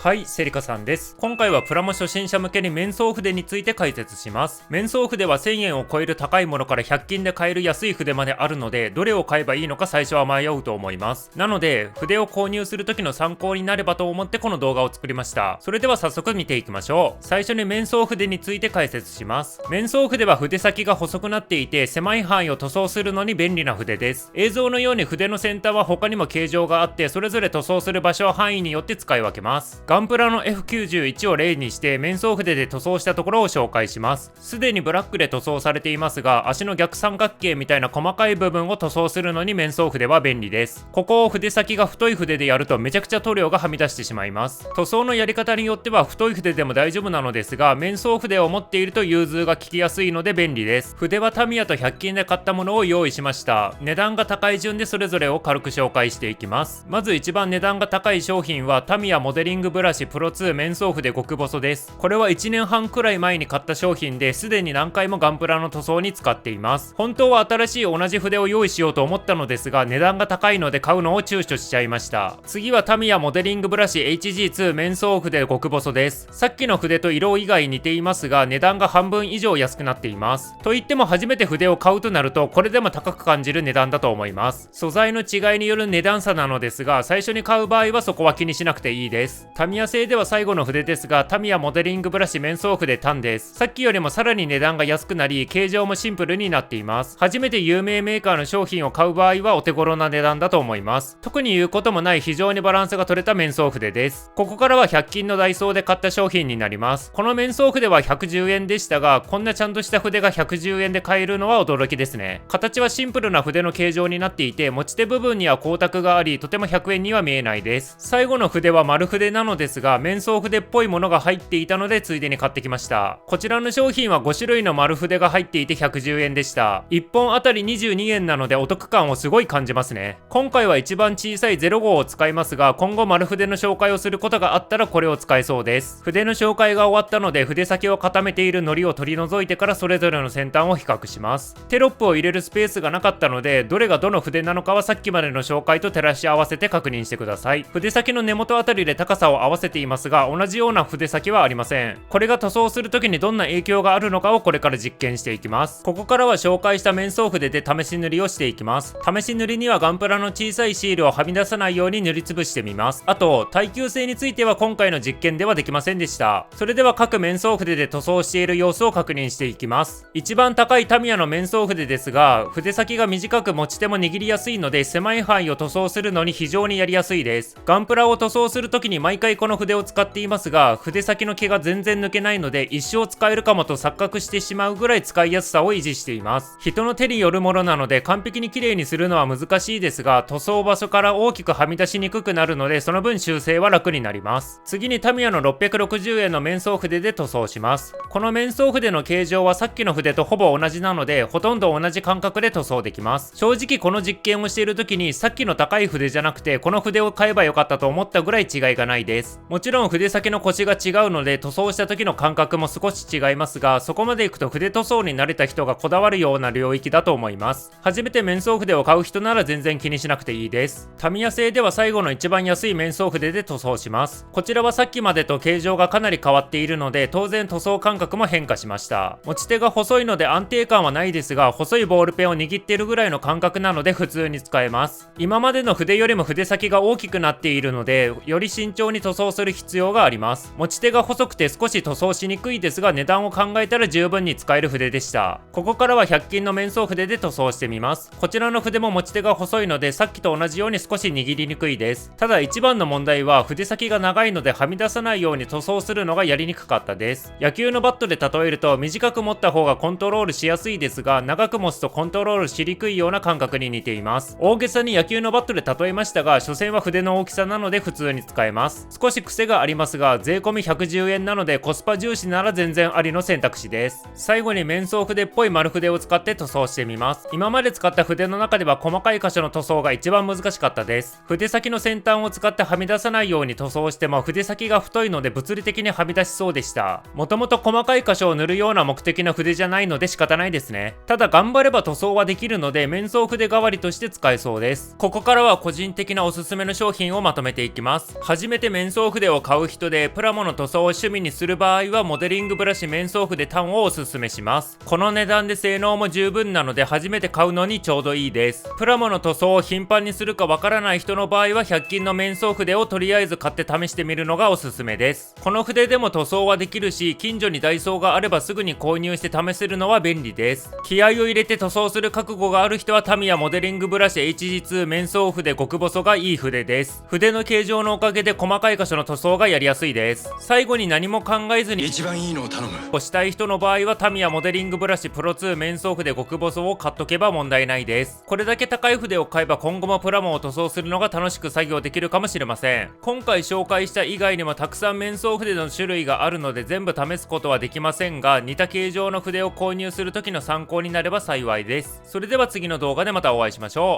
はい、セリカさんです。今回はプラモ初心者向けに面相筆について解説します。面相筆は1000円を超える高いものから100均で買える安い筆まであるので、どれを買えばいいのか最初は迷うと思います。なので、筆を購入する時の参考になればと思ってこの動画を作りました。それでは早速見ていきましょう。最初に面相筆について解説します。面相筆は筆先が細くなっていて、狭い範囲を塗装するのに便利な筆です。映像のように筆の先端は他にも形状があって、それぞれ塗装する場所は範囲によって使い分けます。ガンプラの F91 を例にして面相筆で塗装したところを紹介します。すでにブラックで塗装されていますが、足の逆三角形みたいな細かい部分を塗装するのに面相筆は便利です。ここを筆先が太い筆でやるとめちゃくちゃ塗料がはみ出してしまいます。塗装のやり方によっては太い筆でも大丈夫なのですが、面相筆を持っていると融通が効きやすいので便利です。筆はタミヤと100均で買ったものを用意しました。値段が高い順でそれぞれを軽く紹介していきます。まず一番値段が高い商品はタミヤモデリングブラシプロ2面相筆極細です。これは1年半くらい前に買った商品で、すでに何回もガンプラの塗装に使っています。本当は新しい同じ筆を用意しようと思ったのですが、値段が高いので買うのを躊躇しちゃいました。次はタミヤモデリングブラシ HG2 面相筆極細です。さっきの筆と色以外似ていますが、値段が半分以上安くなっています。と言っても初めて筆を買うとなると、これでも高く感じる値段だと思います。素材の違いによる値段差なのですが、最初に買う場合はそこは気にしなくていいです。タミヤ製では最後の筆ですが、タミヤモデリングブラシ面相筆タンです。さっきよりもさらに値段が安くなり、形状もシンプルになっています。初めて有名メーカーの商品を買う場合はお手頃な値段だと思います。特に言うこともない非常にバランスが取れた面相筆です。ここからは100均のダイソーで買った商品になります。この面相筆は110円でしたが、こんなちゃんとした筆が110円で買えるのは驚きですね。形はシンプルな筆の形状になっていて、持ち手部分には光沢があり、とても100円には見えないです。最後の筆は丸筆なのですが、面相筆っぽいものが入っていたのでついでに買ってきました。こちらの商品は5種類の丸筆が入っていて110円でした。1本あたり22円なのでお得感をすごい感じますね。今回は一番小さい0号を使いますが、今後丸筆の紹介をすることがあったらこれを使えそうです。筆の紹介が終わったので、筆先を固めている糊を取り除いてからそれぞれの先端を比較します。テロップを入れるスペースがなかったので、どれがどの筆なのかはさっきまでの紹介と照らし合わせて確認してください。筆先の根元あたりで高さを合わせていますが、同じような筆先はありません。これが塗装する時にどんな影響があるのかをこれから実験していきます。ここからは紹介した面相筆で試し塗りをしていきます。試し塗りにはガンプラの小さいシールをはみ出さないように塗りつぶしてみます。あと、耐久性については今回の実験ではできませんでした。それでは各面相筆で塗装している様子を確認していきます。一番高いタミヤの面相筆ですが、筆先が短く持ち手も握りやすいので、狭い範囲を塗装するのに非常にやりやすいです。ガンプラを塗装する時に毎回この筆を使っていますが、筆先の毛が全然抜けないので一生使えるかもと錯覚してしまうぐらい使いやすさを維持しています。人の手によるものなので完璧に綺麗にするのは難しいですが、塗装場所から大きくはみ出しにくくなるので、その分修正は楽になります。次にタミヤの660円の面相筆で塗装します。この面相筆の形状はさっきの筆とほぼ同じなので、ほとんど同じ感覚で塗装できます。正直この実験をしている時に、さっきの高い筆じゃなくてこの筆を買えばよかったと思ったぐらい違いがないです。もちろん筆先の腰が違うので塗装した時の感覚も少し違いますが、そこまでいくと筆塗装に慣れた人がこだわるような領域だと思います。初めて面相筆を買う人なら全然気にしなくていいです。タミヤ製では最後の一番安い面相筆で塗装します。こちらはさっきまでと形状がかなり変わっているので、当然塗装感覚も変化しました。持ち手が細いので安定感はないですが、細いボールペンを握っているぐらいの感覚なので普通に使えます。今までの筆よりも筆先が大きくなっているので、より慎重に塗装する必要があります。持ち手が細くて少し塗装しにくいですが、値段を考えたら十分に使える筆でした。ここからは100均の面相筆で塗装してみます。こちらの筆も持ち手が細いので、さっきと同じように少し握りにくいです。ただ一番の問題は筆先が長いのではみ出さないように塗装するのがやりにくかったです。野球のバットで例えると、短く持った方がコントロールしやすいですが、長く持つとコントロールしにくいような感覚に似ています。大げさに野球のバットで例えましたが、所詮は筆の大きさなので普通に使えます。少し癖がありますが、税込み110円なのでコスパ重視なら全然ありの選択肢です。最後に面相筆っぽい丸筆を使って塗装してみます。今まで使った筆の中では細かい箇所の塗装が一番難しかったです。筆先の先端を使ってはみ出さないように塗装しても、筆先が太いので物理的にはみ出しそうでした。もともと細かい箇所を塗るような目的の筆じゃないので仕方ないですね。ただ頑張れば塗装はできるので、面相筆代わりとして使えそうです。ここからは個人的なおすすめの商品をまとめていきます。初めて面面相筆を買う人でプラモの塗装を趣味にする場合はモデリングブラシ面相筆タンをおすすめします。この値段で性能も十分なので初めて買うのにちょうどいいです。プラモの塗装を頻繁にするかわからない人の場合は100均の面相筆をとりあえず買って試してみるのがおすすめです。この筆でも塗装はできるし、近所にダイソーがあればすぐに購入して試せるのは便利です。気合を入れて塗装する覚悟がある人はタミヤモデリングブラシ HG2 面相筆極細がいい筆です。筆の形状のおかげで細かい箇所の塗装がやりやすいです。最後に何も考えずに一番いいのを頼む。をしたい人の場合はタミヤモデリングブラシプロ2面相筆極細を買っとけば問題ないです。これだけ高い筆を買えば今後もプラモを塗装するのが楽しく作業できるかもしれません。今回紹介した以外にもたくさん面相筆の種類があるので全部試すことはできませんが、似た形状の筆を購入する時の参考になれば幸いです。それでは次の動画でまたお会いしましょう。